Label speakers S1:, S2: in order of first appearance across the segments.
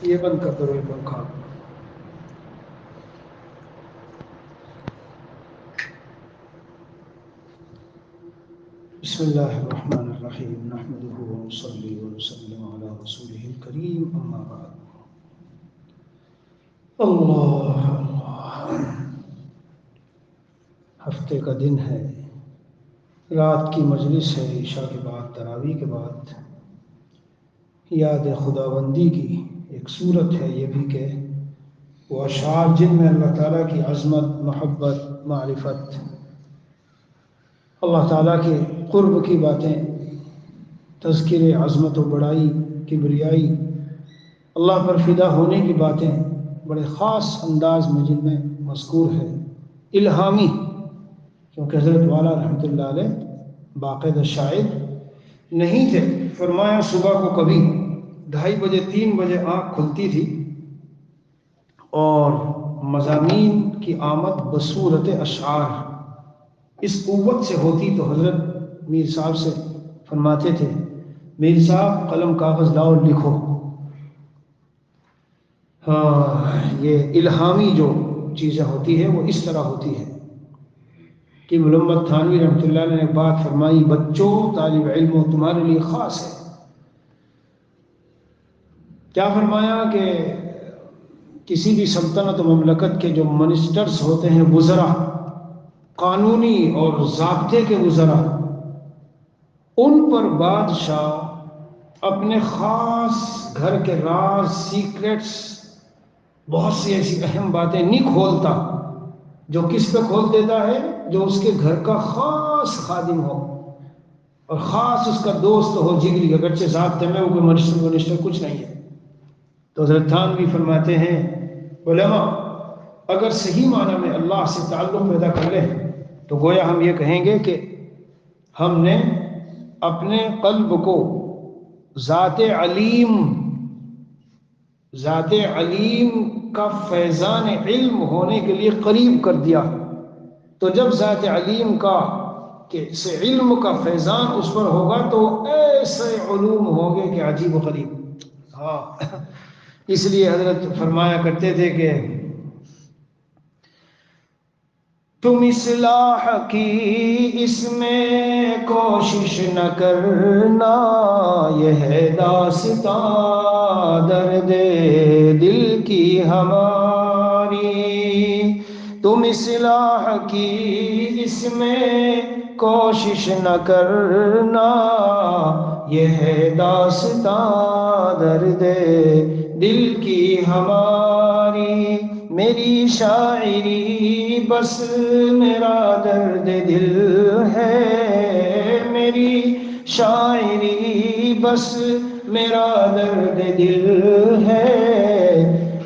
S1: یہ بند کر دو یہ پنکھا. بسم اللہ الرحمن الرحیم نحمده ونصلی ونسلم علی رسوله الکریم اما بعد. اللہ اللہ، ہفتے کا دن ہے، رات کی مجلس ہے، عشاء کے بعد تراویح کے بعد یاد خداوندی کی ایک صورت ہے یہ بھی کہ وہ اشعار جن میں اللہ تعالیٰ کی عظمت، محبت، معرفت، اللہ تعالیٰ کے قرب کی باتیں، تذکر عظمت و بڑائی، کبریائی، اللہ پر فدا ہونے کی باتیں بڑے خاص انداز میں جن میں مذکور ہے. الہامی، کیونکہ حضرت والا رحمۃ اللہ علیہ باقاعدہ شاعر نہیں تھے. فرمایا صبح کو کبھی 2:30 بجے 3 بجے آنکھ کھلتی تھی اور مضامین کی آمد بصورت اشعار اس قوت سے ہوتی تو حضرت میر صاحب سے فرماتے تھے میر صاحب قلم کاغذ لاؤ لکھو. ہاں، یہ الہامی جو چیزیں ہوتی ہے وہ اس طرح ہوتی ہے کہ محمد تھانوی رحمۃ اللہ علیہ نے بات فرمائی، بچوں طالب علموں تمہارے لیے خاص ہے. کیا فرمایا کہ کسی بھی سلطنت و مملکت کے جو منسٹرز ہوتے ہیں، وزراء، قانونی اور ضابطے کے وزراء، ان پر بادشاہ اپنے خاص گھر کے راز، سیکریٹس، بہت سی ایسی اہم باتیں نہیں کھولتا. جو کس پہ کھول دیتا ہے؟ جو اس کے گھر کا خاص خادم ہو اور خاص اس کا دوست ہو، جگری، اگرچہ ذات میں وہ کوئی منسٹر کچھ نہیں ہے. تو حضرت تھانوی فرماتے ہیں علماء اگر صحیح معنی میں اللہ سے تعلق پیدا کر لیں تو گویا ہم یہ کہیں گے کہ ہم نے اپنے قلب کو ذات علیم کا فیضان علم ہونے کے لیے قریب کر دیا. تو جب ذات علیم کا سے علم کا فیضان اس پر ہوگا تو ایسے علوم ہوں گے کہ عجیب و غریب. ہاں، اس لیے حضرت فرمایا کرتے تھے کہ تم اصلاح کی اس میں کوشش نہ کرنا، یہ ہے داستان درد دل کی ہماری. تم اصلاح کی اس میں کوشش نہ کرنا، یہ ہے داستان درد دل کی ہماری. میری شاعری بس میرا درد دل ہے، میری شاعری بس میرا درد دل ہے.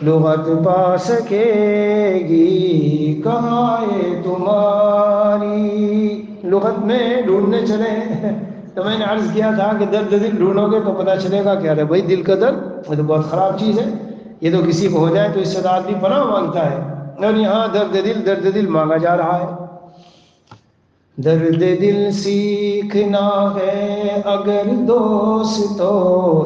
S1: لغت پا سکے گی کہاں ہے تمہاری. لغت میں ڈھونڈنے چلے تو میں نے عرض کیا تھا کہ درد دل ڈھونڈو گے تو پتہ چلے گا کہ ارے بھائی دل کا درد یہ تو بہت خراب چیز ہے، یہ تو کسی کو ہو جائے تو اس سے آدمی پناہ مانگتا ہے، اور یہاں درد دل مانگا جا رہا ہے. درد دل سیکھنا ہے اگر دوستو،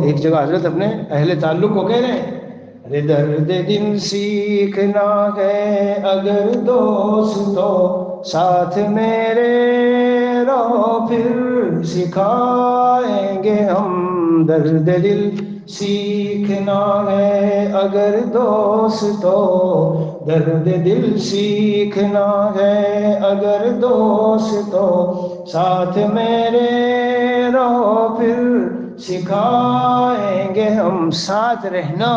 S1: ایک جگہ حضرت اپنے اہل تعلق کو کہہ رہے ہیں ارے درد دل سیکھنا ہے اگر دوستو، ساتھ میرے رہو پھر سکھائیں گے ہم. درد دل سیکھنا ہے اگر دوستو، درد دل سیکھنا ہے اگر دوستو، ساتھ میرے رہو پھر سکھائیں گے ہم. ساتھ رہنا،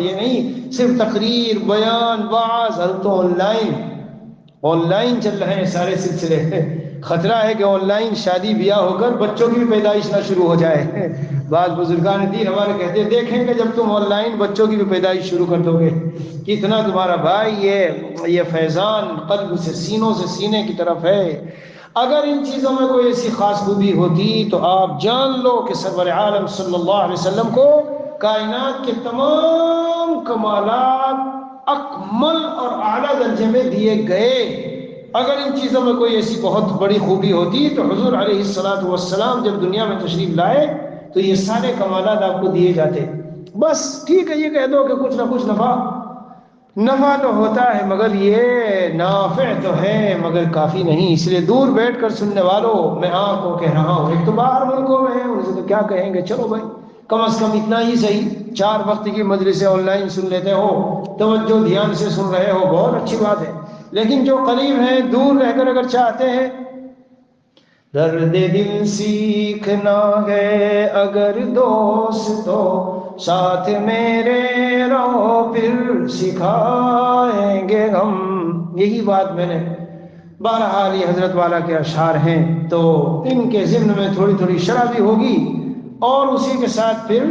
S1: یہ نہیں صرف تقریر، بیان، واعظ، ہر تو آن لائن چل رہے ہیں سارے سلسلے. خطرہ ہے کہ آن لائن شادی بیاہ ہو کر بچوں کی بھی پیدائش نہ شروع ہو جائے. بعض بزرگان دین ہمارے کہتے ہیں دیکھیں گے جب تم آن لائن بچوں کی بھی پیدائش شروع کر دو گے کتنا تمہارا بھائی یہ فیضان قلب سے، سینوں سے سینے کی طرف ہے. اگر ان چیزوں میں کوئی ایسی خاص خوبی ہوتی تو آپ جان لو کہ سرور عالم صلی اللہ علیہ وسلم کو کائنات کے تمام کمالات اکمل اور اعلیٰ درجے میں دیے گئے. اگر ان چیزوں میں کوئی ایسی بہت بڑی خوبی ہوتی تو حضور علیہ الصلوۃ والسلام جب دنیا میں تشریف لائے تو یہ سارے کمالات آپ کو دیے جاتے. بس ٹھیک ہے یہ کہہ دو کہ کچھ نہ کچھ نفع تو ہوتا ہے، مگر یہ نافع تو ہے مگر کافی نہیں. اس لیے دور بیٹھ کر سننے والوں میں آپ کو کہہ رہا ہوں، ایک تو باہر ملکوں میں ہیں ان سے تو کیا کہیں گے، چلو بھائی کم از کم اتنا ہی صحیح 4 وقت کی مجلسیں آن لائن سن لیتے ہو، توجہ دھیان سے سن رہے ہو، بہت اچھی بات ہے. لیکن جو قریب ہیں دور رہ کر اگر چاہتے ہیں درد دل سیکھنا ہے اگر دوست تو ساتھ میرے رہو پھر سکھائیں گے ہم. یہی بات میں نے بہرحال یہ حضرت والا کے اشعار ہیں تو ان کے ضمن میں تھوڑی تھوڑی شرح بھی ہوگی، اور اسی کے ساتھ پھر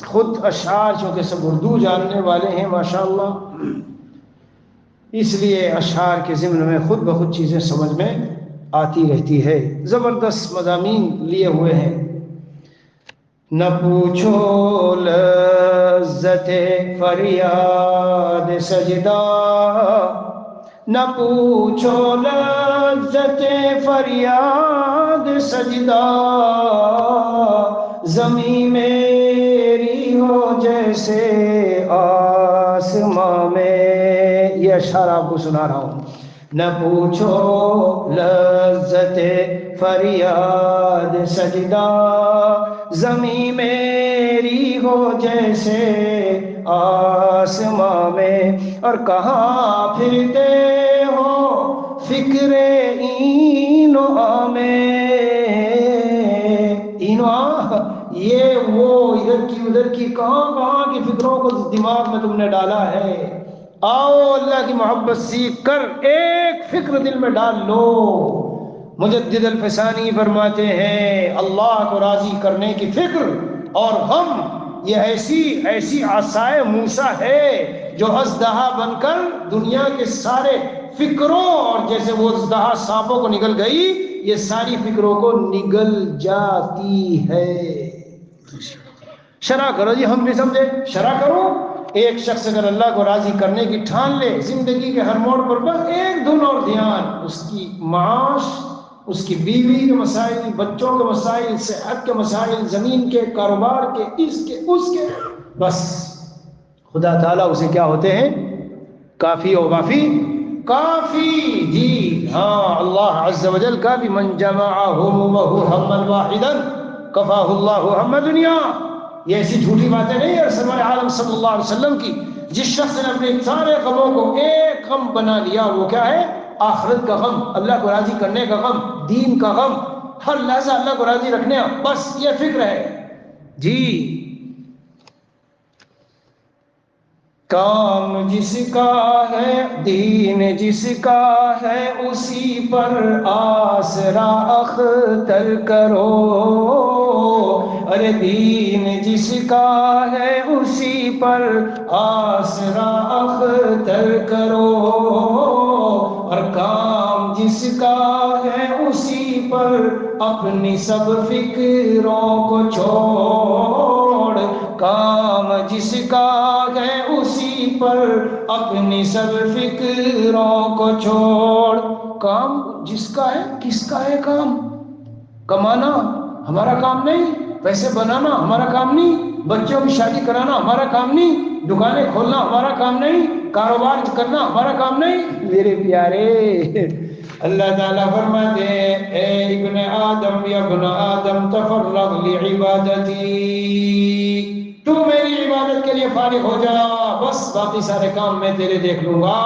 S1: خود اشعار چونکہ سب اردو جاننے والے ہیں ماشاءاللہ، اس لیے اشعار کے ضمن میں خود بخود چیزیں سمجھ میں آتی رہتی ہے. زبردست مضامین لیے ہوئے ہیں. نہ پوچھو لذت فریاد سجدہ، نہ پوچھو لذت فریاد سجدہ، زمین میری ہو جیسے آسماں میں. یہ اشعار آپ کو سنا رہا ہوں. نہ پوچھو لذت فریاد سجدہ، زمین میری ہو جیسے آسماں میں. اور کہاں پھرتے ہو فکر این و آ میں، این و آ یہ وہ ادھر کی ادھر کی کہاں کی فکروں کو دماغ میں تم نے ڈالا ہے. آؤ اللہ کی محبت سیکھ کر ایک فکر دل میں ڈال لو. مجدد الفسانی فرماتے ہیں اللہ کو راضی کرنے کی فکر اور ہم یہ ایسی عصائے موسیٰ ہے جو اژدہا بن کر دنیا کے سارے فکروں، اور جیسے وہ اژدہا سانپوں کو نگل گئی یہ ساری فکروں کو نگل جاتی ہے. شرح کرو جی، ہم بھی سمجھے شرح کرو. ایک شخص اگر اللہ کو راضی کرنے کی ٹھان لے زندگی کے ہر موڑ پر بس ایک دھن اور دھیان، اس کی معاش، اس کی بیوی کے مسائل، بچوں کے مسائل، صحت کے مسائل، زمین کے، کاروبار کے، اس کے بس خدا تعالیٰ اسے کیا ہوتے ہیں کافی و وافی. کافی جی ہاں، اللہ عز و جل کا بھی من جمعہم وہو ہما واحدا کفاہ اللہ ہم دنیا. یہ ایسی جھوٹی باتیں نہیں ہے سرور عالم صلی اللہ علیہ وسلم کی. جس شخص نے اپنے سارے غموں کو ایک غم بنا لیا وہ کیا ہے؟ آخرت کا غم، اللہ کو راضی کرنے کا غم، دین کا غم، ہر لحظہ اللہ کو راضی رکھنے، بس یہ فکر ہے جی. کام جس کا ہے دین جس کا ہے اسی پر آسرا اختر کرو. ارے دین جس کا ہے اسی پر آسرا اختر کرو، اور کام جس کا ہے اسی پر اپنی سب فکروں کو چھوڑ. کام جس کا ہے اسی پر اپنی سب فکروں کو چھوڑ. کام جس کا ہے، کس کا ہے کام؟ کمانا ہمارا کام نہیں، پیسے بنانا ہمارا کام نہیں، بچوں کی شادی کرانا ہمارا کام نہیں، دکانیں کھولنا ہمارا کام نہیں، کاروبار کرنا ہمارا کام نہیں. میرے پیارے اللہ تعالیٰ فرماتے ہیں اے ابن آدم یا ابن آدم تفرغ لعبادتی، تو میری عبادت کے لیے فارغ ہو جا، بس باقی سارے کام میں تیرے دیکھ لوں گا.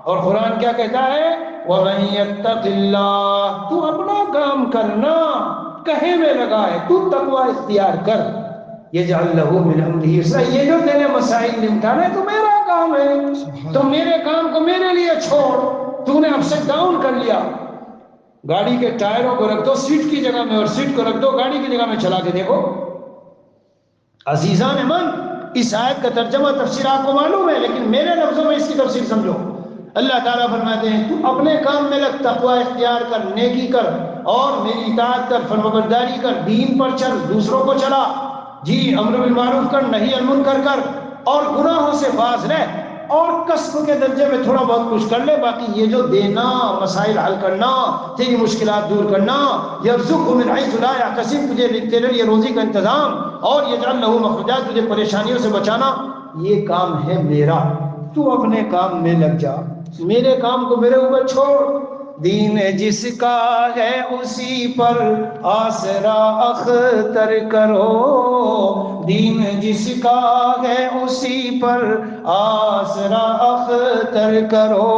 S1: اور قرآن کیا کہتا ہے؟ وَمَن يَتَّقِ اللَّهَ، تو اپنا کام کرنا، کہے میں لگا ہے تو تقوی اختیار کر. يَجْعَلْ لَهُ مِنْ أَمْرِهِ يُسْرًا، یہ جو تیرے مسائل نمٹانا ہے تو میرا کام ہے، تو میرے کام کو میرے لیے چھوڑ. تو نے اپ سیٹ ڈاؤن کر لیا، گاڑی کے ٹائروں کو رکھ دو سیٹ کی جگہ میں اور سیٹ کو رکھ دو گاڑی کی جگہ میں، چلا کے دیکھو. عزیزان من، اس آیت کا ترجمہ تفسیر آپ کو معلوم ہے لیکن میرے لفظوں میں اس کی تفسیر سمجھو. اللہ تعالیٰ فرماتے ہیں تو اپنے کام میں لگ، تقوی اختیار کر، نیکی کر اور میری اطاعت کر، فرمانبرداری کر، دین پر چل، دوسروں کو چلا جی، امر بالمعروف کر، نہی عن المنکر کر، اور گناہوں سے باز رہ. اور کسب کے درجے میں تھوڑا بہت کچھ کر لے، باقی یہ جو دینا، مسائل حل کرنا، تیری مشکلات دور کرنا، یرزقہ من حیث لا یحتسب، تجھے تیرے لیے روزی کا انتظام، اور یجعل لہ مخرجا، تجھے پریشانیوں سے بچانا، یہ کام ہے میرا، تو اپنے کام میں لگ جا، میرے کام کو میرے اوپر چھوڑ۔ دین جس کا ہے اسی پر آسرا اختر کرو، دین جس کا ہے اسی پر آسرا اختر کرو،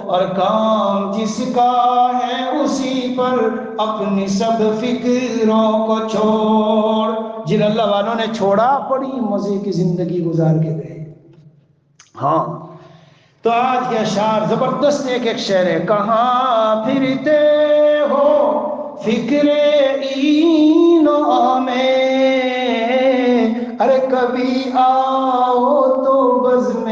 S1: اور کام جس کا ہے اسی پر اپنی سب فکروں کو چھوڑ۔ جن اللہ والوں نے چھوڑا، بڑی مزے کی زندگی گزار کے گئے۔ ہاں تو آج کے اشعار زبردست، ایک ایک شعر ہے۔ کہاں پھرتے ہو فکر این و آ میں، ارے کبھی آؤ تو بزم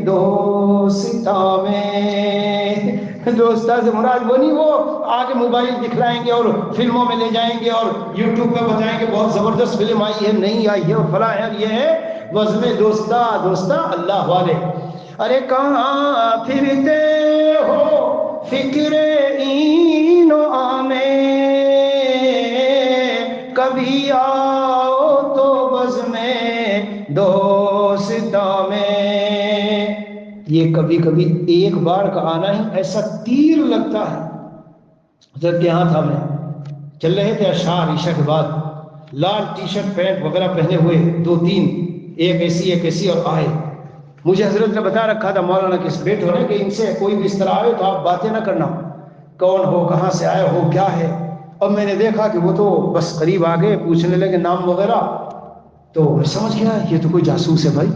S1: دوستا میں۔ دوستا سے مراد وہ نہیں وہ آگے موبائل دکھلائیں گے اور فلموں میں لے جائیں گے اور یوٹیوب پہ بتائیں گے بہت زبردست فلم آئی ہے، نہیں آئی ہے اور فلاں ہے، یہ ہے بزم دوستا، دوستا اللہ والے۔ ارے کہاں پھرتے ہو فکر این و آ میں، کبھی آؤ تو بزم دوستا میں۔ یہ کبھی کبھی ایک بار کا آنا ہی ایسا تیر لگتا ہے۔ حضرت کے ہاں تھا، میں چل رہے تھے اشعار عشاء کے بعد، لال ٹی شرٹ پینٹ وغیرہ پہنے ہوئے دو تین، ایک ایسی اور آئے۔ مجھے حضرت نے بتا رکھا تھا مولانا کے بیٹھے ہونے کہ ان سے کوئی بھی اس طرح آئے تو آپ باتیں نہ کرنا، کون ہو، کہاں سے آئے ہو، کیا ہے۔ اور میں نے دیکھا کہ وہ تو بس قریب آگے پوچھنے لگے نام وغیرہ، تو میں سمجھ گیا یہ تو کوئی جاسوس ہے بھائی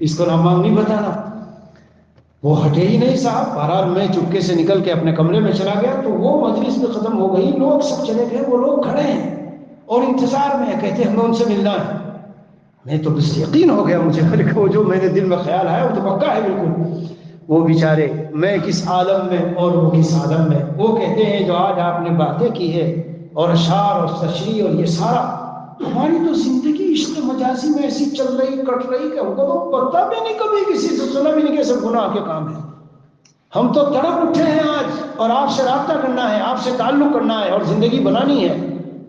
S1: اس کو نام نہیں بتانا۔ وہ ہٹے ہی نہیں صاحب۔ بہرحال میں چپکے سے نکل کے اپنے کمرے میں چلا گیا، تو وہ مجلس بھی ختم ہو گئی، لوگ سب چلے گئے، وہ لوگ کھڑے ہیں اور انتظار میں کہتے ہیں ہمیں ان سے ملنا ہے۔ میں تو بس یقین ہو گیا مجھے کہ وہ جو میرے دل میں خیال آیا وہ تو پکا ہے بالکل۔ وہ بیچارے، میں کس عالم میں اور وہ کس عالم میں۔ وہ کہتے ہیں جو آج آپ نے باتیں کی ہے اور اشعار اور تشریح اور یہ سارا، ہماری تو زندگی عشق مجازی میں ایسی چل رہی کٹ رہی کہ ہم کو تو پتہ بھی نہیں، کبھی کسی سے سنا بھی نہیں کہ سب گناہ کے کام ہے۔ ہم تو تڑپ اٹھے ہیں آج، اور آپ سے رابطہ کرنا ہے، آپ سے تعلق کرنا ہے اور زندگی بنانی ہے۔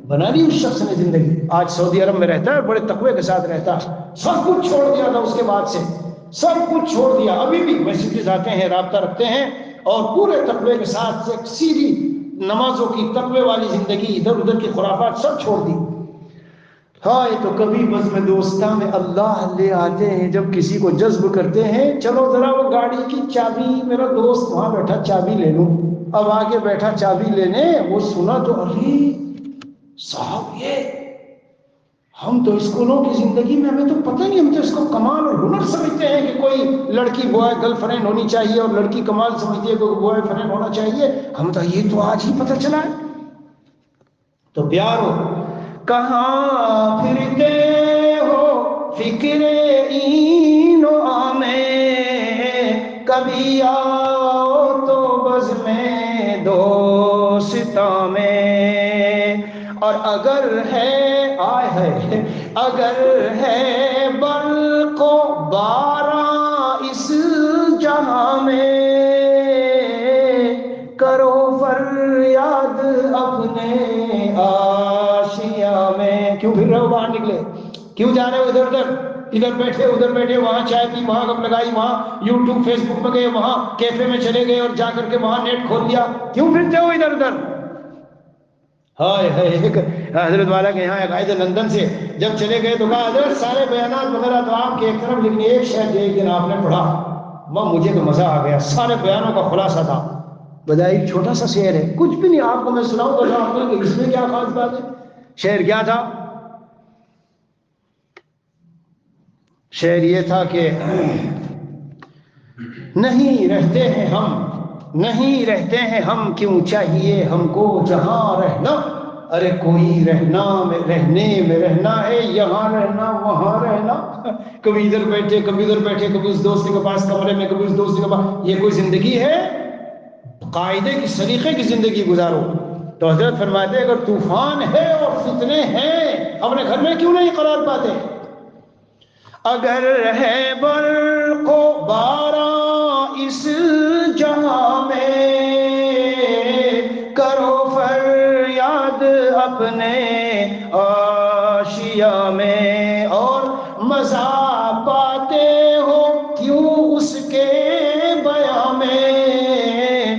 S1: بنا لی اس شخص نے زندگی، آج سعودی عرب میں رہتا ہے، بڑے تقوی کے ساتھ رہتا ہے، سب کچھ چھوڑ دیا تھا اس کے بعد سے، سب کچھ چھوڑ دیا، ابھی بھی مسجد آتے ہیں، رابطہ رکھتے ہیں، اور پورے تقوی کے ساتھ سے سیدھی نمازوں کی تقوی والی زندگی، ادھر ادھر کی خرافات سب چھوڑ دی۔ ہاں تو کبھی بزم دوستاں میں اللہ لے آتے ہیں، جب کسی کو جذب کرتے ہیں، چلو ذرا وہ گاڑی کی چابی، میرا دوست وہاں بیٹھا چابی لے لوں، اب آگے بیٹھا چابی لینے، وہ سنا تو ارے صاحب یہ ہم تو اسکولوں کی زندگی میں ہمیں تو پتہ نہیں، ہم تو اس کو کمال اور ہنر سمجھتے ہیں کہ کوئی لڑکی بوائے گرل فرینڈ ہونی چاہیے اور لڑکی کمال سمجھتی ہے کہ بوائے فرینڈ ہونا چاہیے، ہم تو یہ تو آج ہی پتہ چلا ہے۔ تو پیارو کہاں پھرتے ہو فکر این و آ میں، کبھی آؤ تو بزم دوستا میں، اور اگر ہے آئے ہے، اگر ہے برق و باران اس جہاں میں، کرو فریاد اپنے آشیاں میں۔ کیوں پھر رہے ہو باہر نکلے، کیوں جا رہے ہو ادھر ادھر، ادھر بیٹھے ادھر بیٹھے، وہاں چائے پی، وہاں گپ لگائی، وہاں یوٹیوب فیس بک پہ گئے، وہاں کیفے میں چلے گئے اور جا کر کے وہاں نیٹ کھول دیا، کیوں پھرتے ہو ادھر ادھر؟ ہائے ایک حضرت والا کے یہاں ایک آئے تھے لندن سے، جب چلے گئے تو کہا حضرت سارے بیانات وغیرہ تو آپ کے ایک طرف، لیکن ایک شعر ایک دن آپ نے پڑھا، مجھے تو مزہ آ گیا، سارے بیانوں کا خلاصہ تھا۔ بدائی چھوٹا سا شعر ہے، کچھ بھی نہیں، آپ کو میں سناؤں گا آپ کو کہ اس میں کیا خاص بات ہے۔ شعر کیا تھا؟ شعر یہ تھا کہ نہیں رہتے ہیں ہم، نہیں رہتے ہیں ہم، کیوں چاہیے ہم کو جہاں رہنا، ارے کوئی رہنا میں رہنے میں رہنا ہے، یہاں رہنا وہاں رہنا، کبھی ادھر بیٹھے کبھی ادھر بیٹھے، کبھی اس دوست کے پاس کمرے میں، کبھی اس دوست کے پاس، یہ کوئی زندگی ہے؟ قاعدے کی سلیقے کی زندگی گزارو۔ تو حضرت فرماتے اگر طوفان ہے اور فتنے ہیں، اپنے گھر میں کیوں نہیں قرار پاتے؟ اگر ہے برق و باران اس جہاں میں، کرو فریاد اپنے آشیا میں، اور مزہ پاتے ہو کیوں اس کے بیاں میں،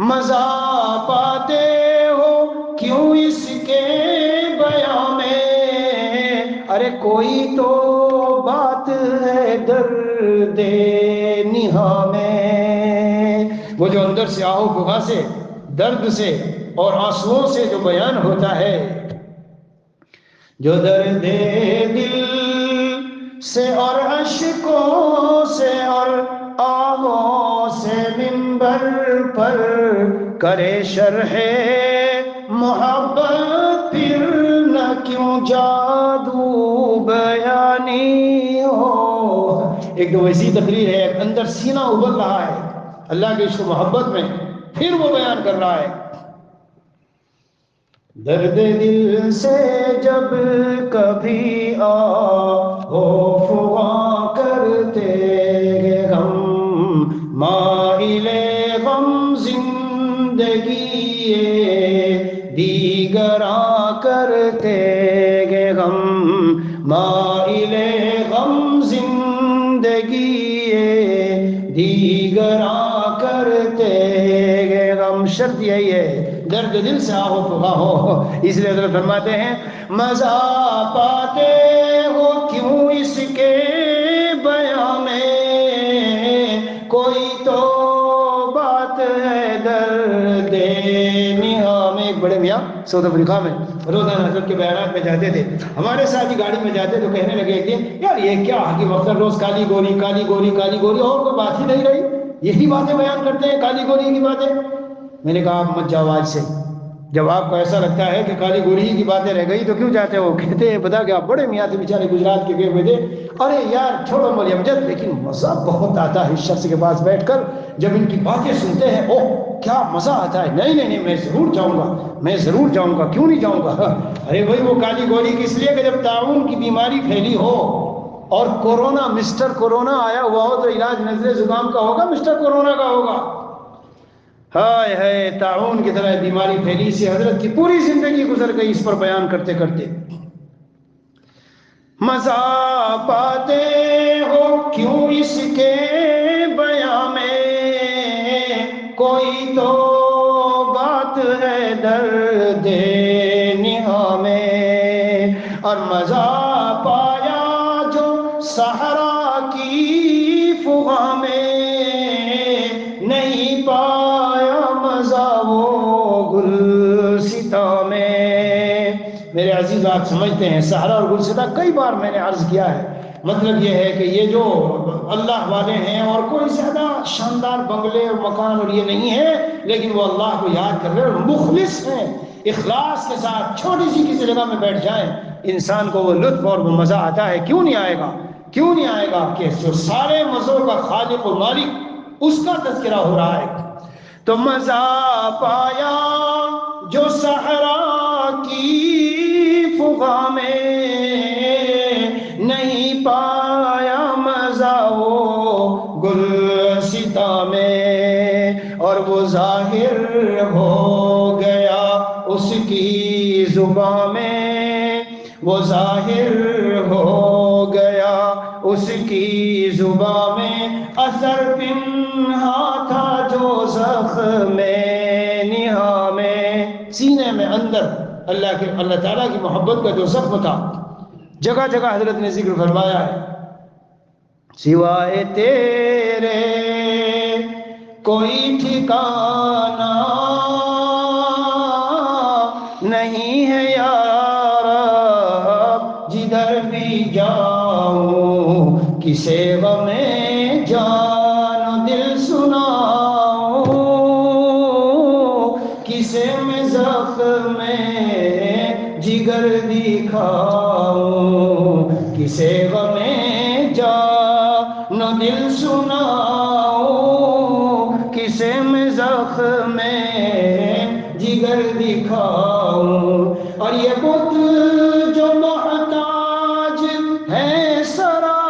S1: مزہ پاتے ہو کیوں اس کے بیاں میں، ارے کوئی تو بات ہے درد نہاں میں، وہ جو اندر سے آہو بغا سے، درد سے اور آنسوؤں سے جو بیان ہوتا ہے، جو درد دل سے اور اشکوں سے اور آہوں سے منبر پر کرے شرح محبت، پھر نہ کیوں جادو بیانی ہو۔ ایک تو ویسی تقریر ہے، ایک اندر سینہ ابل رہا ہے اللہ کے عشق و محبت میں، پھر وہ بیان کر رہا ہے۔ درد دل سے جب کبھی آہو فغاں کرتے گے غم، مائل غم زندگی دیگراں کرتے گے غم، مائل غم زندگی دیگراں کرتے گے غم۔ شرط یہی ہے درد دل سے آہو فغاں ہو، اس لیے حضرت فرماتے ہیں مزہ پاتے ہو کیوں اس کے بیاں میں، کوئی تو بات ہے درد نہاں میں۔ ایک بڑے میاں ساؤتھ افریقہ میں روزانہ حضرت کے بیانات میں جاتے تھے، ہمارے ساتھ ہی گاڑی میں جاتے تو کہنے لگے ایک دن، یار یہ کیا حکیم افضل روز کالی گوری کالی گوری کالی گوری، اور کوئی بات ہی نہیں رہی، یہی باتیں بیان کرتے ہیں کالی گوری کی باتیں۔ میں نے کہا آپ مت جاؤ آج سے، جب آپ کو ایسا لگتا ہے کہ کالی گوری کی باتیں رہ گئی تو کیوں جاتے ہو؟ کہتے ہیں بتا کہ آپ بڑے میاں تھے بیچارے گجرات کے گئے ہوئے تھے، ارے یار چھوڑو مولی امجد، لیکن مزہ بہت آتا ہے اس شخص کے پاس بیٹھ کر، جب ان کی باتیں سنتے ہیں اوہ کیا مزہ آتا ہے، نہیں نہیں نہیں میں ضرور جاؤں گا، میں ضرور جاؤں گا، کیوں نہیں جاؤں گا۔ ارے بھائی وہ کالی گوری کس لیے کہ جب طاعون کی بیماری پھیلی ہو اور کورونا مسٹر کورونا آیا ہوا ہو تو علاج نزلے زکام کا ہوگا مسٹر کورونا کا ہوگا۔ ہائے ہائے طاعون کی طرح بیماری پھیلی سے حضرت کی پوری زندگی گزر گئی اس پر بیان کرتے کرتے۔ مزہ پاتے ہو کیوں اس کے بیاں میں، کوئی تو بات ہے درد نہاں میں، اور مزہ پایا جو صحرا کی فغاں میں، نہیں پایا مزہ وہ گلستاں میں۔ میرے عزیز آپ سمجھتے ہیں صحرا اور گلستاں کئی بار میں نے عرض کیا ہے، مطلب یہ ہے کہ یہ جو اللہ والے ہیں اور کوئی زیادہ شاندار بنگلے اور مکان اور یہ نہیں ہے، لیکن وہ اللہ کو یاد کر رہے ہیں اور مخلص ہیں، اخلاص کے ساتھ چھوٹی سی کسی جگہ میں بیٹھ جائیں انسان کو وہ لطف اور وہ مزہ آتا ہے۔ کیوں نہیں آئے گا؟ کیوں نہیں آئے گا کہ جو سارے مزوں کا خالق و مالک اس کا تذکرہ ہو رہا ہے۔ تو مزہ پایا جو صحرا کی فغاں میں، نہیں پایا مزہ وہ گلستاں میں، اور وہ ظاہر ہو گیا اس کی زباں میں، وہ ظاہر ہو گیا اس کی زباں میں، اثر پنہاں تھا جو زخم نہاں میں، سینے میں اندر اللہ تعالیٰ کی محبت کا جو زخم تھا، جگہ جگہ حضرت نے ذکر فرمایا ہے، سوائے تیرے کوئی ٹھکانہ نہیں ہے یا رب، جدھر بھی جاؤں کسے غم جان دل سناؤں، کسے میں زخم جگر دکھاؤں، کسے غم جان دل سناؤں، کسے میں زخم جگر دکھاؤں، اور یہ بت جو محتاج ہے سرا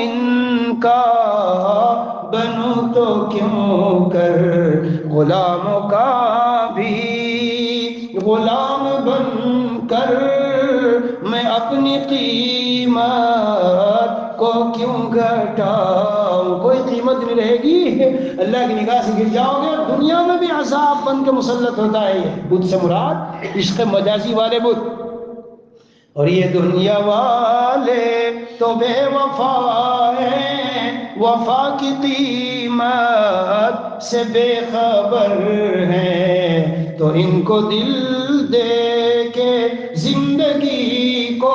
S1: ان کا بنوں تو کیوں کر غلاموں کا بھی غلام بن کر میں اپنی قیمت کو کیوں گھٹاؤں. کوئی قیمت نہیں رہے گی، اللہ کی نگاہ سے گر جاؤ گے. دنیا میں بھی عذاب بن کے مسلط ہوتا ہے. یہ بت سے مراد عشق مجازی والے بت، اور یہ دنیا والے تو بے وفا ہیں، وفا کی قیمت سے بے خبر ہیں. تو ان کو دل دے کے زندگی کو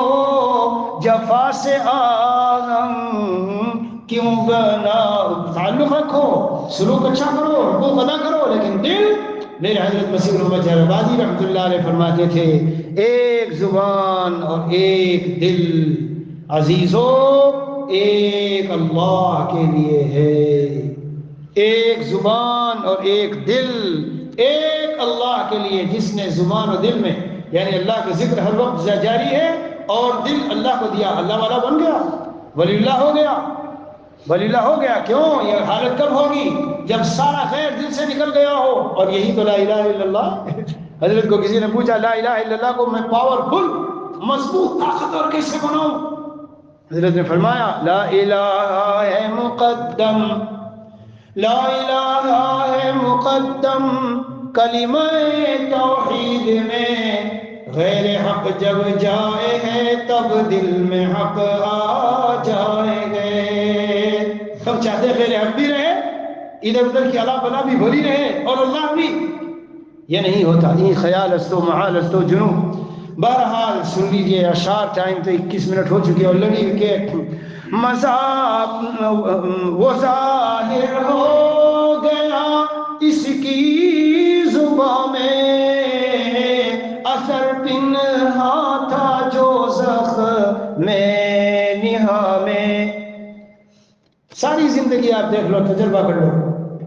S1: جفا سے آغم کیوں بناؤ. تعلق رکھو، سلوک اچھا کرو، حقوق ادا کرو، لیکن دل. میرے حضرت مسیح محمد جہر آبادی رحمۃ اللہ علیہ فرماتے تھے ایک زبان اور ایک دل عزیزو ایک اللہ کے لیے ہے. ایک زبان اور ایک دل ایک اللہ کے لیے. جس نے زبان اور دل میں یعنی اللہ کا ذکر ہر وقت جاری ہے اور دل اللہ کو دیا، اللہ والا بن گیا، ولی اللہ ہو گیا. ولی اللہ ہو گیا. کیوں؟ یہ حالت کب ہوگی؟ جب سارا خیر دل سے نکل گیا ہو. اور یہی تو لا الہ الا اللہ. حضرت کو کسی نے پوچھا لا الہ الا اللہ کو میں پاورفل مضبوط طاقتور کیسے بناؤں؟ حضرت نے فرمایا لا الہ ہے مقدم، لا الہ ہے مقدم کلمہ توحید میں، غیر حق جب جائے ہے تب دل میں حق آ جائے گے. ہم چاہتے غیر حق بھی رہے، ادھر ادھر کی اللہ بلا بھی بھری رہے، اور اللہ بھی. یہ نہیں ہوتا. یہ خیال استو محال استو جنوب. بہرحال سن لیجئے اشعار. ٹائم تو 21 منٹ ہو چکے اور لگی کہ مذاق وہ ظاہر ہو گیا اس کی زباں میں، اثر پنہاں تھا جو زخم میں نہا میں. ساری زندگی آپ دیکھ لو، تجربہ کر لو.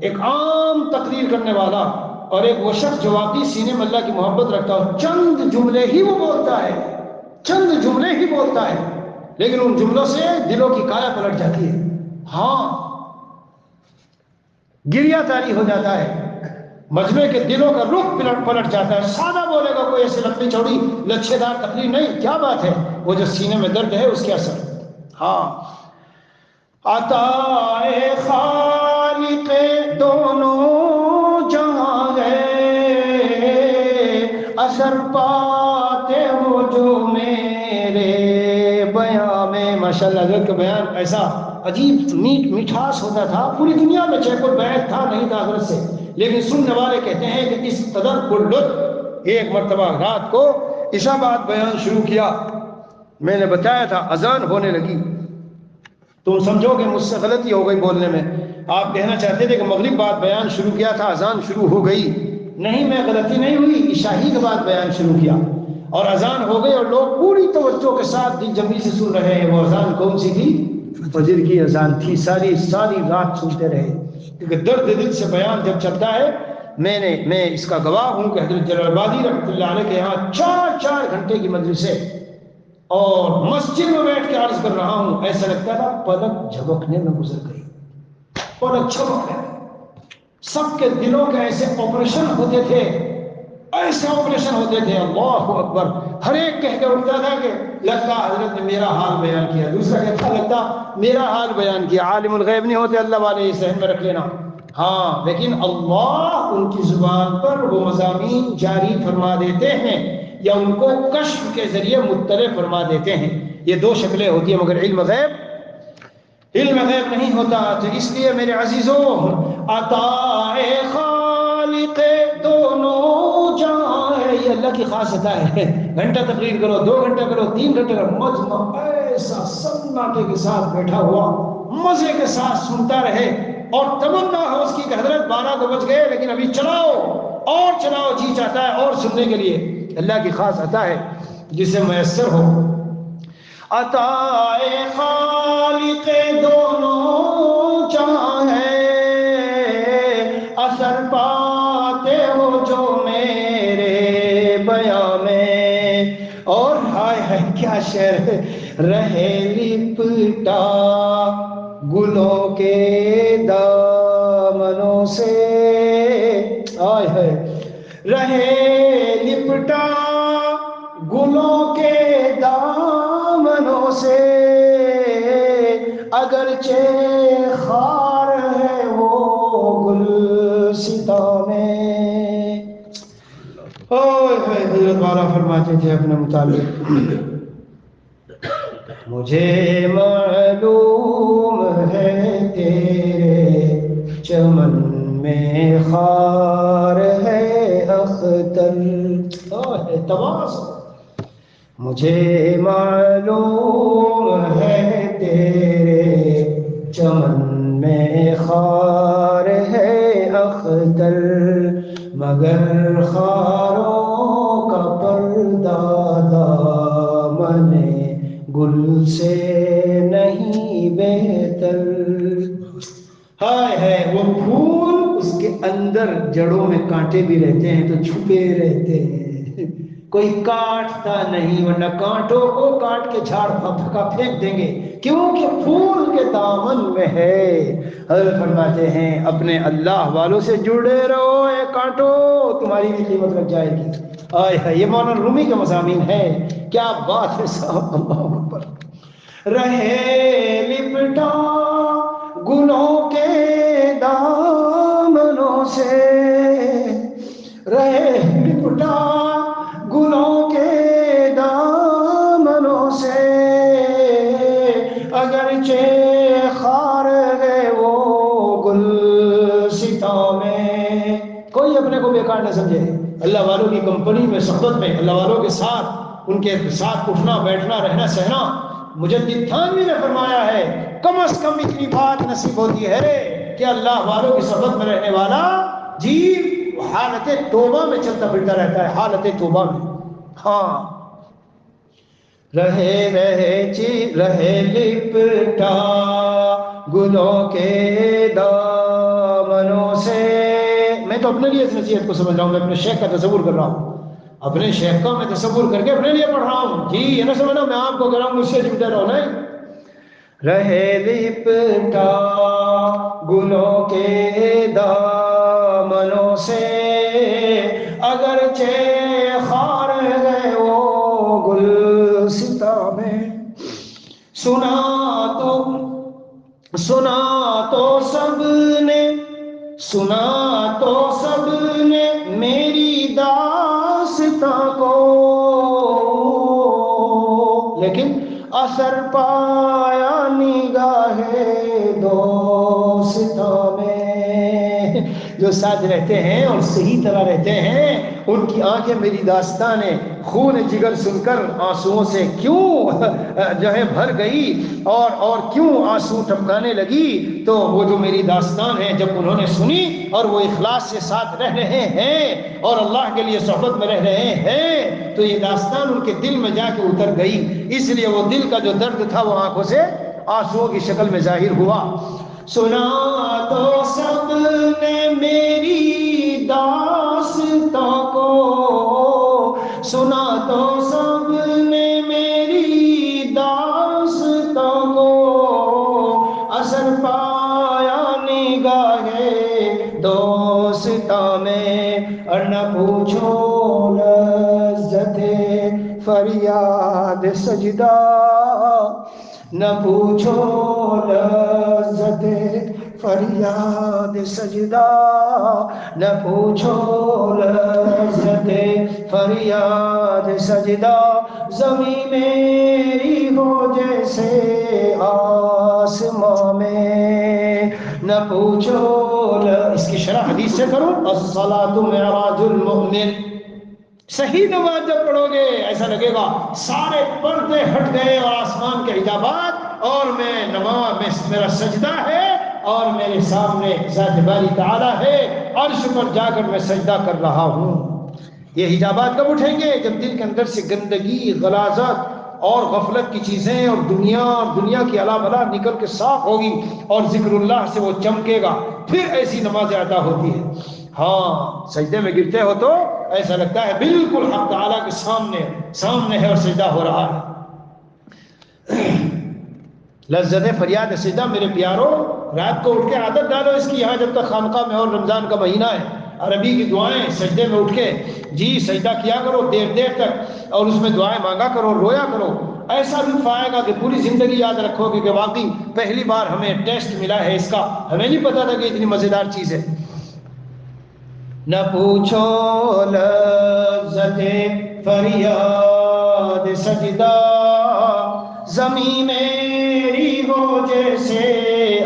S1: ایک عام تقریر کرنے والا اور ایک وہ شخص جو واقعی سینے میں اللہ کی محبت رکھتا ہو، چند جملے ہی وہ بولتا ہے، چند جملے ہی بولتا ہے، لیکن ان جملوں سے دلوں کی کایا پلٹ جاتی ہے. ہاں، گریا تاری ہو جاتا ہے، مجمع کے دلوں کا رخ پلٹ جاتا ہے. سادہ بولے گا کوئی ایسے لمبی چوڑی لچھے دار تقریر نہیں. کیا بات ہے، وہ جو سینے میں درد ہے اس کے اثر. ہاں، عطا خالق دونوں جہاں ہے، اثر پاتے ہو جو میرے بیان میں. ماشاءاللہ حضرت کا بیان ایسا عجیب مٹھاس ہوتا تھا. پوری دنیا میں چاہے کوئی بیعت تھا نہیں تھا حضرت سے، لیکن سننے والے کہتے ہیں کہ اس قدر پرلطف. ایک مرتبہ رات کو عشاء بعد بیان شروع کیا. میں نے بتایا تھا اذان ہونے لگی. تم سمجھو کہ مجھ سے غلطی ہو گئی بولنے میں. آپ کہنا چاہتے تھے کہ مغرب بعد بیان شروع کیا تھا، اذان شروع ہو گئی. نہیں، میں غلطی نہیں ہوئی. عشاء ہی کے بعد بیان شروع کیا اور اذان ہو گئی، اور لوگ پوری توجہ کے ساتھ دل جمعی سے سن رہے ہیں. وہ اذان کون سی تھی؟ فجر کی اذان تھی. ساری رات سنتے رہے، کیونکہ درد دل سے بیان جب چلتا ہے. میں اس کا گواہ ہوں کہ حضرت جلال آبادی رحمۃ اللہ علیہ کے یہاں 4 گھنٹے کی مجلس ہے، اور مسجد میں بیٹھ کے عرض کر رہا ہوں، ایسا لگتا تھا پلک جھپکنے میں گزر گئی. پلک جھپک گئے. سب کے دلوں کے ایسے آپریشن ہوتے تھے، ایسے آپریشن ہوتے تھے. اللہ اکبر. ہر ایک کہہ کے اٹھتا تھا کہ لگتا حضرت نے میرا حال بیان کیا. دوسرا کہتا لگتا میرا حال بیان کیا. عالم الغیب نہیں ہوتے اللہ والے، اس ذہن میں رکھ لینا. ہاں، لیکن اللہ ان کی زبان پر وہ مضامین جاری فرما دیتے ہیں یا ان کو کشف کے ذریعے مطلع فرما دیتے ہیں. یہ 2 شکلیں ہوتی ہیں، مگر علم غیب نہیں ہوتا. تو اس لیے میرے عزیزوں، عطا خالق دونوں جہاں ہے، یہ اللہ کی خاص عطا ہے. گھنٹہ تقریر کرو، 2 گھنٹہ کرو، 3 گھنٹے کرو، مجمع ایسا سناٹے کے ساتھ بیٹھا ہوا مزے کے ساتھ سنتا رہے، اور تمنا ہو اس کی کہ حضرت 12 تو بج گئے لیکن ابھی چلاؤ اور چلاؤ. جی چاہتا ہے اور سننے کے لیے. اللہ کی خاص عطا ہے جسے میسر ہو. عطا خالق دونوں جہاں ہے، اثر پاتے ہو جو میرے بیان میں، اور ہائے ہے کیا شعر ہے، رہے لپٹا گلوں کے دامنوں سے، ہائے ہے رہے لپٹا گلوں کے دامنوں سے، اگرچہ خار ہے وہ گلستاں میں۔ حضرت والا فرماتے تھے اپنے متعلق، مجھے معلوم ہے تیرے چمن میں خار ہے اختر، تواضع، مجھے معلوم ہے تیرے چمن میں خار ہے اختر، مگر خاروں کا پردہ دامن گل سے نہیں بہتر۔ ہائے ہے وہ پھول، اس کے اندر جڑوں میں کانٹے بھی رہتے ہیں تو چھپے رہتے ہیں، کوئی کاٹتا نہیں، ورنہ کانٹوں کو کاٹ کے جھاڑ پھکا پھینک دیں گے، کیونکہ پھول کے دامن میں ہے۔ حضرت فرماتے ہیں اپنے اللہ والوں سے جڑے رہو اے کانٹو، تمہاری بھی قیمت لگ جائے گی۔ آئے ہے یہ مولانا رومی کا مضامین ہے، کیا بات ہے صاحب، اللہ اکبر۔ رہے لپٹا گلوں کے دامنوں سے، رہے لپٹا گلوں کے دامنوں سے، اگرچہ خار ہے وہ گلستاں میں۔ کوئی اپنے کو بیکار نہ سمجھے، اللہ والوں کی کمپنی میں، صحبت میں، اللہ والوں کے ساتھ، ان کے ساتھ اٹھنا بیٹھنا رہنا سہنا، مجدد تھانوی نے فرمایا ہے کم از کم اتنی بات نصیب ہوتی ہے کہ اللہ والوں کی صحبت میں رہنے والا جی حالت توبہ میں چلتا پھرتا رہتا ہے، حالت توبہ میں۔ ہاں رہے لپٹا گلوں کے دامنوں سے، میں تو اپنے لیے اس نصیحت کو سمجھ رہا ہوں، میں اپنے شیخ کا تصور کر رہا ہوں، اپنے شیخ کا میں تصور کر کے اپنے لیے پڑھ رہا ہوں، جی یہ نہ سمجھنا میں آپ کو کر رہا ہوں مجھ سے جمتے رہو، نہیں۔ رہے لپٹا گلوں کے دامنوں سے، اگرچہ خار ہے وہ گلستاں میں، سنا تو سب نے میری داستاں کو، لیکن اثر پایا نگاہ دوستاں میں۔ جو ساتھ رہتے ہیں اور صحیح طرح رہتے ہیں ان کی آنکھیں میری داستانیں خون جگر سن کر آنسوؤں سے کیوں جو ہے بھر گئی اور کیوں آنسو ٹپکانے لگی، تو وہ جو میری داستان ہے جب انہوں نے سنی اور وہ اخلاص سے ساتھ رہ رہے ہیں اور اللہ کے لیے صحبت میں رہ رہے ہیں، تو یہ داستان ان کے دل میں جا کے اتر گئی، اس لیے وہ دل کا جو درد تھا وہ آنکھوں سے آنسوؤں کی شکل میں ظاہر ہوا۔ سنا تو سب نے میری داستان کو، سنا تو سب نے میری داستان کو، اثر پایا نگاہ دوستاں میں، اور نہ پوچھو لذت فریاد سجدہ، نہ پوچھو لذت فریاد سجدہ، نہ پوچھو لذت فریاد سجدہ، زمین میری ہو جیسے آسماں میں، نہ پوچھو اس کی شرح حدیث سے کروں، الصلاۃ معراج المؤمن، صحیح نماز جب پڑھو گے ایسا لگے گا سارے پردے ہٹ گئے اور آسمان کے حجابات، اور میں نماز میرا سجدہ ہے اور میرے سامنے ذات باری تعالیٰ ہے، عرش پر جا کر میں سجدہ کر رہا ہوں۔ یہ حجابات کب اٹھیں گے؟ جب دل کے اندر سے گندگی، غلاظت اور غفلت کی چیزیں اور دنیا کی الا بلا نکل کے صاف ہوگی اور ذکر اللہ سے وہ چمکے گا، پھر ایسی نماز ادا ہوتی ہے۔ ہاں سجدے میں گرتے ہو تو ایسا لگتا ہے بالکل حق تعالیٰ کے سامنے ہے اور سجدہ ہو رہا ہے. لذت فریاد سجدہ میرے پیارو، رات کو اٹھ کے عادت ڈالو اس کی، یہاں جب تک خانقاہ میں اور رمضان کا مہینہ ہے عربی کی دعائیں سجدے میں اٹھ کے جی سجدہ کیا کرو دیر دیر تک، اور اس میں دعائیں مانگا کرو، رویا کرو. ایسا لطف آئے گا کہ پوری زندگی یاد رکھو گے کہ واقعی پہلی بار ہمیں ٹیسٹ ملا ہے اس کا، ہمیں نہیں پتا تھا کہ اتنی مزیدار چیز ہے. نہ پوچھو لذت فریاد سجدہ، زمین میری ہو جیسے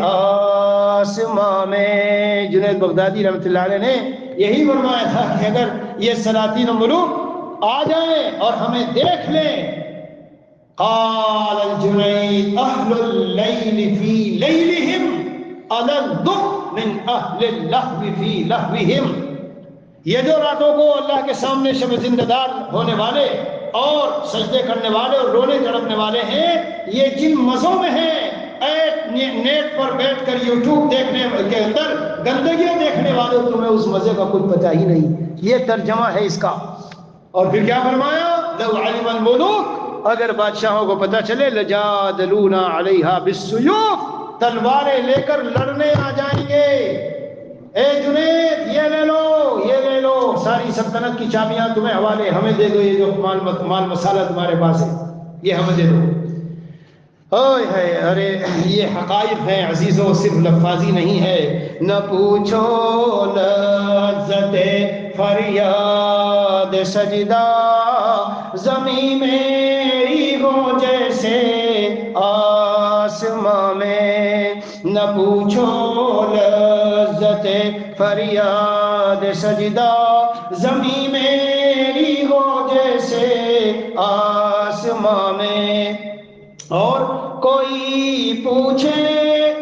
S1: آسماں میں. جنید بغدادی رحمۃ اللہ علیہ نے یہی فرمایا تھا کہ اگر یہ سلاطین و ملوک آ جائیں اور ہمیں دیکھ لیں، قال الجنید اہل اللیل فی لیلہم الذ من اہل اللہو فی لہوہم. یہ جو راتوں کو اللہ کے سامنے شب زندہ دار ہونے والے اور سجدے کرنے والے اور رونے تڑپنے والے ہیں، یہ جن مزوں میں ہیں، نیٹ پر بیٹھ کر یوٹیوب دیکھنے کے اندر گندگیاں دیکھنے والے، تمہیں اس مزے کا کچھ پتہ ہی نہیں. یہ ترجمہ ہے اس کا. اور پھر کیا فرمایا؟ لو علم الملوک، اگر بادشاہوں کو پتہ چلے، لجادلونا علیہا بالسیوف، تلواریں لے کر لڑنے آ جائیں گے. اے جنید یہ لے لو، یہ لے لو، ساری سلطنت کی چابیاں تمہیں حوالے، ہمیں دے دو، یہ جو مال مسالہ تمہارے پاس ہے یہ ہمیں دے دو. اوئے ہے، ارے یہ حقائق ہیں عزیزوں، صرف لفاظی نہیں ہے. نہ پوچھو لذت فریاد سجدہ، زمین میری ہو جیسے آسماں میں. نہ پوچھو لذت فریاد سجدہ، زمین میری ہو جیسے آسماں میں. اور کوئی پوچھے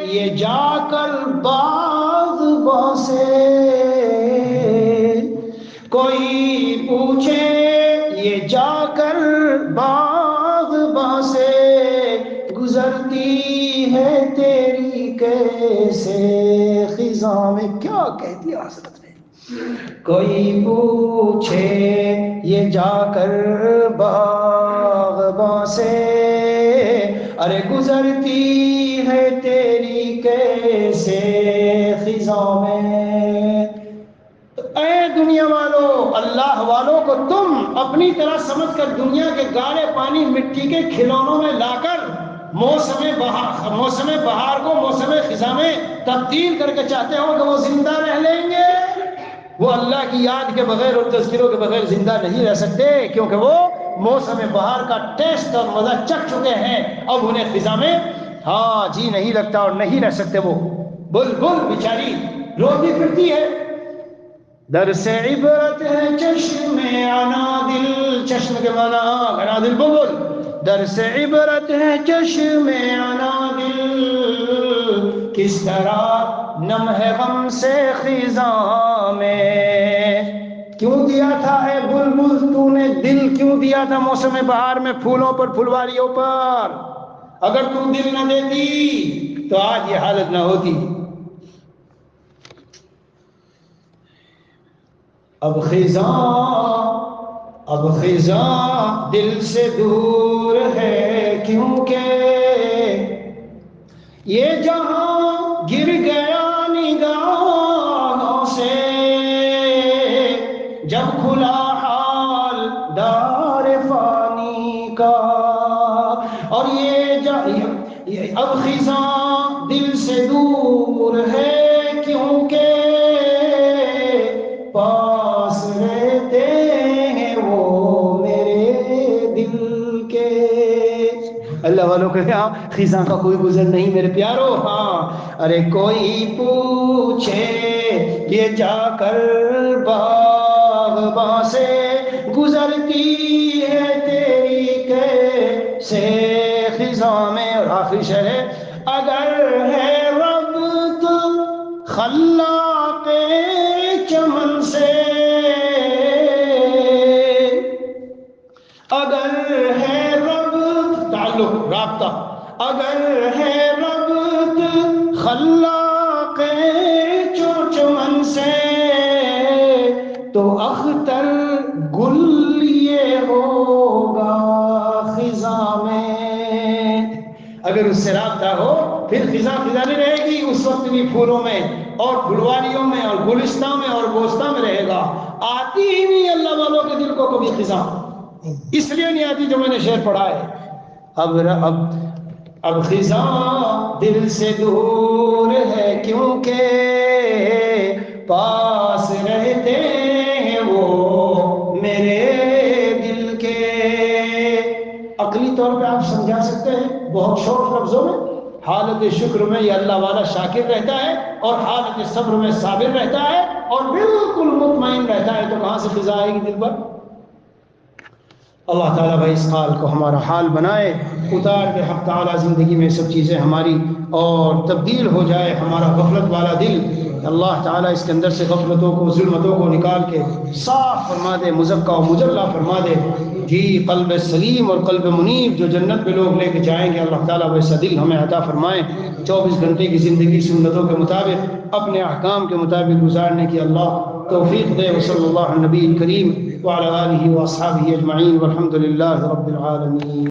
S1: یہ جا کر باغ سے، کوئی پوچھے یہ جا کر باغ سے، گزرتی ہے تیری کیسے خزاں میں. کیا کہہ دیا حضرت نے. کوئی پوچھے یہ جا کر باغ سے، ارے گزرتی ہے تیری کیسے خزاں میں. اے دنیا والوں، اللہ والوں کو تم اپنی طرح سمجھ کر دنیا کے گاڑے پانی مٹی کے کھلونوں میں لا کر موسم بہار کو موسم خزاں میں تبدیل کر کے چاہتے ہو کہ وہ زندہ رہ لیں گے. وہ اللہ کی یاد کے بغیر اور تذکروں کے بغیر زندہ نہیں رہ سکتے، کیونکہ وہ موسم بہار کا ٹیسٹ اور مزہ چکھ چکے ہیں. اب انہیں خزاں میں جی نہیں لگتا اور نہیں رہ سکتے. وہ بلبل بیچاری روتی پھرتی ہے. در سے عبرت ہے چشم عنادل، چشم کے معنی عنادل بلبل. در سے عبرت ہے چشم عنادل، کس طرح نم ہے غم سے خزاں میں. کیوں دیا تھا اے بلبل تو نے دل، کیوں دیا تھا موسم بہار میں پھولوں پر پھلواریوں پر؟ اگر تم دل نہ دیتی تو آج یہ حالت نہ ہوتی. اب خزاں دل سے دور ہے کیونکہ یہ جہاں گر گیا نگاہوں سے، جب کھلا حال دار فانی کا. اور اب خزاں دل سے دور ہے کیونکہ پاس رہتے ہیں وہ میرے دل کے. اللہ والوں کے یہاں خزاں کا کوئی گزر نہیں میرے پیارو. ارے کوئی پوچھے یہ جا کر باغ سے، گزرتی ہے تیری کیسے خزاں میں. اور آخری شعر ہے، اگر ہے رب تو خلاق چمن سے، اگر ہے رب تعلق رابطہ، اگر ہے رب خلاق چمن سے، اختر گل یہ ہوگا خزاں میں، اگر اس سے رابطہ ہو پھر خزاں خزاں نہیں رہے گی، اس وقت بھی پھولوں میں اور پھلواریوں میں اور گلستان میں اور بوستان میں رہے گا۔ آتی ہی نہیں اللہ والوں کے دل کو کبھی خزاں، اس لیے نہیں آتی جو میں نے شعر پڑھا ہے۔ اب خزاں دل سے دور ہے کیونکہ پاس رہتے ہیں وہ میرے دل کے۔ عقلی طور پہ آپ سمجھا سکتے ہیں بہت شارٹ لفظوں میں، حالت شکر میں یہ اللہ والا شاکر رہتا ہے اور حالت صبر میں صابر رہتا ہے اور بالکل مطمئن رہتا ہے، تو کہاں سے خزاں آئے گی دل پر؟ اللہ تعالیٰ بھائی اس حال کو ہمارا حال بنائے، اتار دے حق تعالیٰ زندگی میں سب چیزیں ہماری اور تبدیل ہو جائے ہمارا غفلت والا دل۔ اللہ تعالیٰ اس کے اندر سے غفلتوں کو ظلمتوں کو نکال کے صاف فرما دے، مزکا و مجلا فرما دے، جی قلب سلیم اور قلب منیب جو جنت میں لوگ لے کے جائیں گے، اللہ تعالیٰ ویسا دل ہمیں عطا فرمائیں۔ 24 گھنٹے کی زندگی سنتوں کے مطابق اپنے احکام کے مطابق گزارنے کی اللہ توفیق دے۔ وصلی اللہ علیہ نبی کریم وعلى آلہ واصحابہ اجمعین والحمد للہ رب العالمین۔